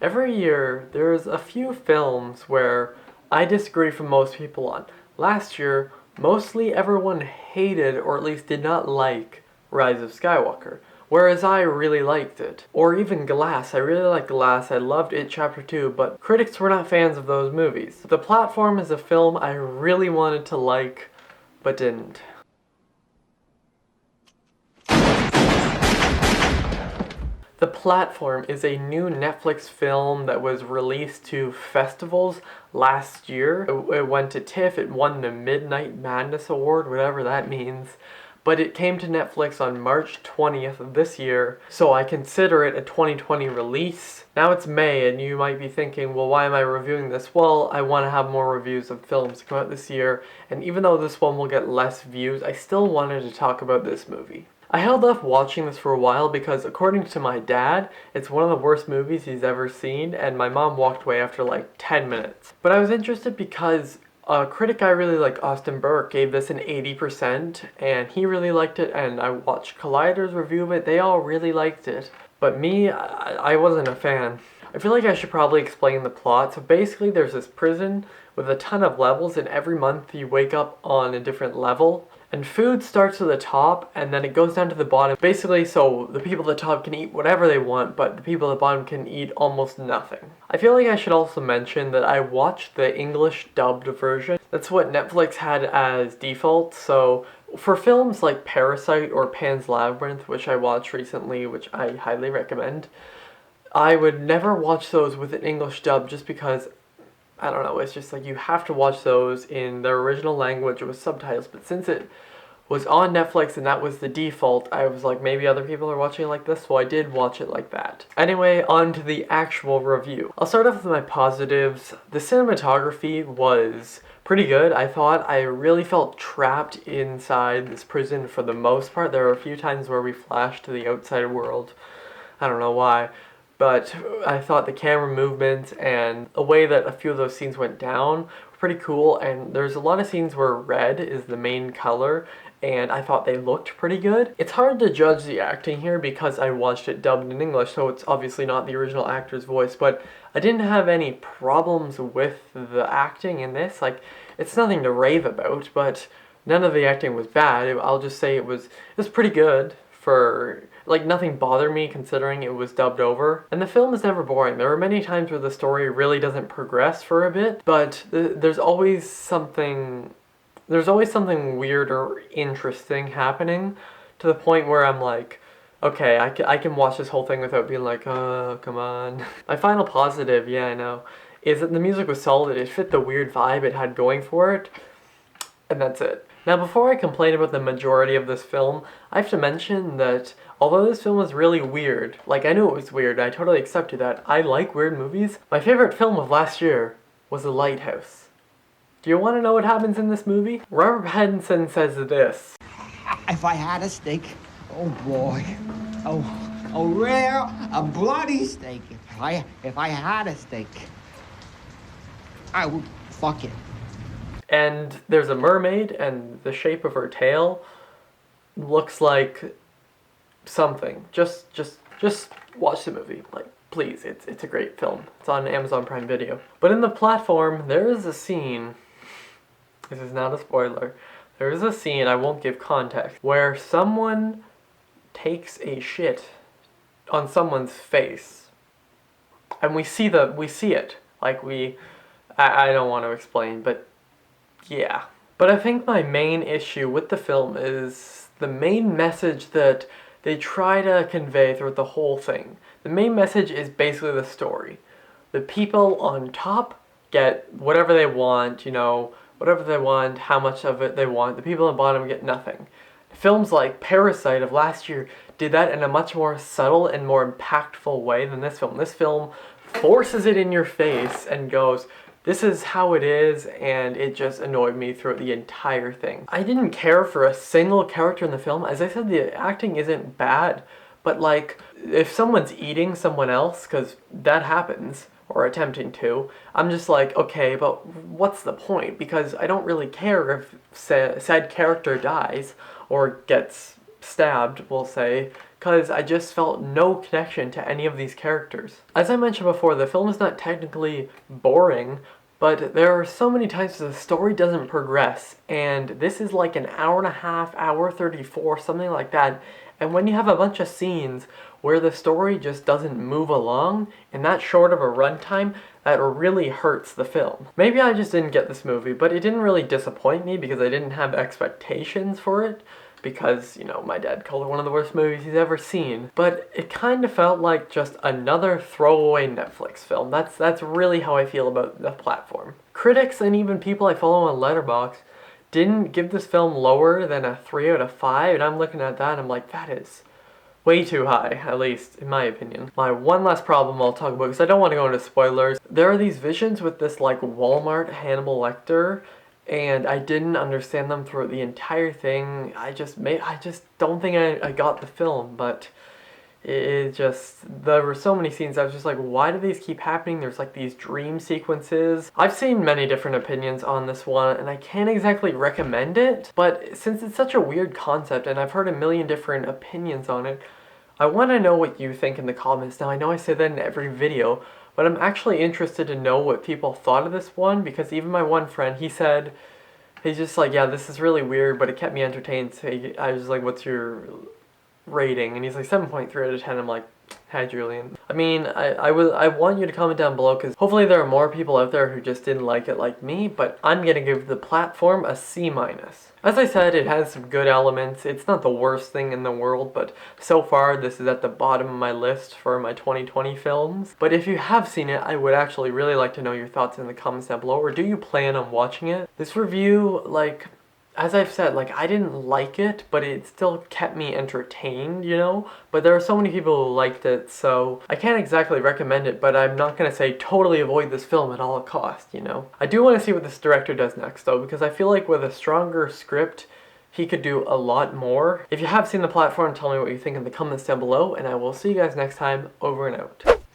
Every year, there's a few films where I disagree from most people on. Last year, mostly everyone hated or at least did not like Rise of Skywalker, whereas I really liked it. Or even Glass, I really liked Glass, I loved it Chapter 2, but critics were not fans of those movies. The Platform is a film I really wanted to like, but didn't. The Platform is a new Netflix film that was released to festivals last year. It went to TIFF, it won the Midnight Madness Award, whatever that means. But it came to Netflix on March 20th of this year, so I consider it a 2020 release. Now it's May, and you might be thinking, well, why am I reviewing this? Well, I want to have more reviews of films come out this year, and even though this one will get less views, I still wanted to talk about this movie. I held off watching this for a while because, according to my dad, it's one of the worst movies he's ever seen, and my mom walked away after like 10 minutes. But I was interested because a critic I really like, Austin Burke, gave this an 80%, and he really liked it, and I watched Collider's review of it, they all really liked it. But me, I wasn't a fan. I feel like I should probably explain the plot. So basically there's this prison with a ton of levels, and every month you wake up on a different level. And food starts at the top, and then it goes down to the bottom. Basically, so the people at the top can eat whatever they want, but the people at the bottom can eat almost nothing. I feel like I should also mention that I watched the English dubbed version. That's what Netflix had as default, so for films like Parasite or Pan's Labyrinth, which I watched recently, which I highly recommend, I would never watch those with an English dub just because, I don't know, it's just like you have to watch those in their original language with subtitles. But since it was on Netflix and that was the default, I was like, maybe other people are watching it like this, so I did watch it like that. Anyway, on to the actual review. I'll start off with my positives. The cinematography was pretty good. I thought I really felt trapped inside this prison for the most part. There were a few times where we flashed to the outside world. I don't know why. But I thought the camera movements and the way that a few of those scenes went down were pretty cool, and there's a lot of scenes where red is the main color, and I thought they looked pretty good. It's hard to judge the acting here because I watched it dubbed in English, so it's obviously not the original actor's voice, but I didn't have any problems with the acting in this. Like, it's nothing to rave about, but none of the acting was bad. I'll just say it was pretty good for... Like, nothing bothered me considering it was dubbed over. And the film is never boring. There are many times where the story really doesn't progress for a bit, but there's always something weird or interesting happening to the point where I'm like, okay, I can watch this whole thing without being like, oh, come on. My final positive, yeah, I know, is that the music was solid. It fit the weird vibe it had going for it, and that's it. Now, before I complain about the majority of this film, I have to mention that although this film was really weird, like, I knew it was weird, I totally accepted that, I like weird movies, my favorite film of last year was The Lighthouse. Do you want to know what happens in this movie? Robert Pattinson says this. If I had a steak, oh boy, a rare, a bloody steak. If I had a steak, I would fuck it. And there's a mermaid, and the shape of her tail looks like something. Just watch the movie. Like, please, it's a great film. It's on Amazon Prime Video. But in The Platform, there is a scene, this is not a spoiler, there is a scene, I won't give context, where someone takes a shit on someone's face. And we see it. Like, I don't want to explain, but yeah. But I think my main issue with the film is the main message that they try to convey throughout the whole thing. The main message is basically the story. The people on top get whatever they want, whatever they want, how much of it they want. The people on the bottom get nothing. Films like Parasite of last year did that in a much more subtle and more impactful way than this film. This film forces it in your face and goes, this is how it is, and it just annoyed me throughout the entire thing. I didn't care for a single character in the film. As I said, the acting isn't bad, but like, if someone's eating someone else, because that happens, or attempting to, I'm just like, okay, but what's the point? Because I don't really care if said character dies, or gets stabbed, we'll say, because I just felt no connection to any of these characters. As I mentioned before, the film is not technically boring, but there are so many times the story doesn't progress, and this is like an hour and a half, hour 34, something like that. And when you have a bunch of scenes where the story just doesn't move along, in that short of a runtime, that really hurts the film. Maybe I just didn't get this movie, but it didn't really disappoint me because I didn't have expectations for it. Because, you know, my dad called it one of the worst movies he's ever seen. But it kind of felt like just another throwaway Netflix film. That's really how I feel about the platform. Critics and even people I follow on Letterboxd didn't give this film lower than a 3 out of 5, and I'm looking at that and I'm like, that is way too high, at least in my opinion. My one last problem I'll talk about, because I don't want to go into spoilers. There are these visions with this like Walmart Hannibal Lecter, and I didn't understand them throughout the entire thing. I just don't think I got the film, but there were so many scenes I was just like, why do these keep happening? There's like these dream sequences. I've seen many different opinions on this one, and I can't exactly recommend it, but since it's such a weird concept and I've heard a million different opinions on it, I want to know what you think in the comments. Now, I know I say that in every video, but I'm actually interested to know what people thought of this one, because even my one friend, he's just like, yeah, this is really weird, but it kept me entertained. So I was like, what's your rating? And he's like 7.3 out of 10. I'm like, hi Julian. I mean, I want you to comment down below, because hopefully there are more people out there who just didn't like it like me, but I'm gonna give the platform a C-. As I said, it has some good elements. It's not the worst thing in the world, but so far this is at the bottom of my list for my 2020 films. But if you have seen it, I would actually really like to know your thoughts in the comments down below, or do you plan on watching it? This review, like, as I've said, like, I didn't like it, but it still kept me entertained, you know? But there are so many people who liked it, so I can't exactly recommend it, but I'm not gonna say totally avoid this film at all costs, you know? I do want to see what this director does next, though, because I feel like with a stronger script, he could do a lot more. If you have seen the platform, tell me what you think in the comments down below, and I will see you guys next time. Over and out.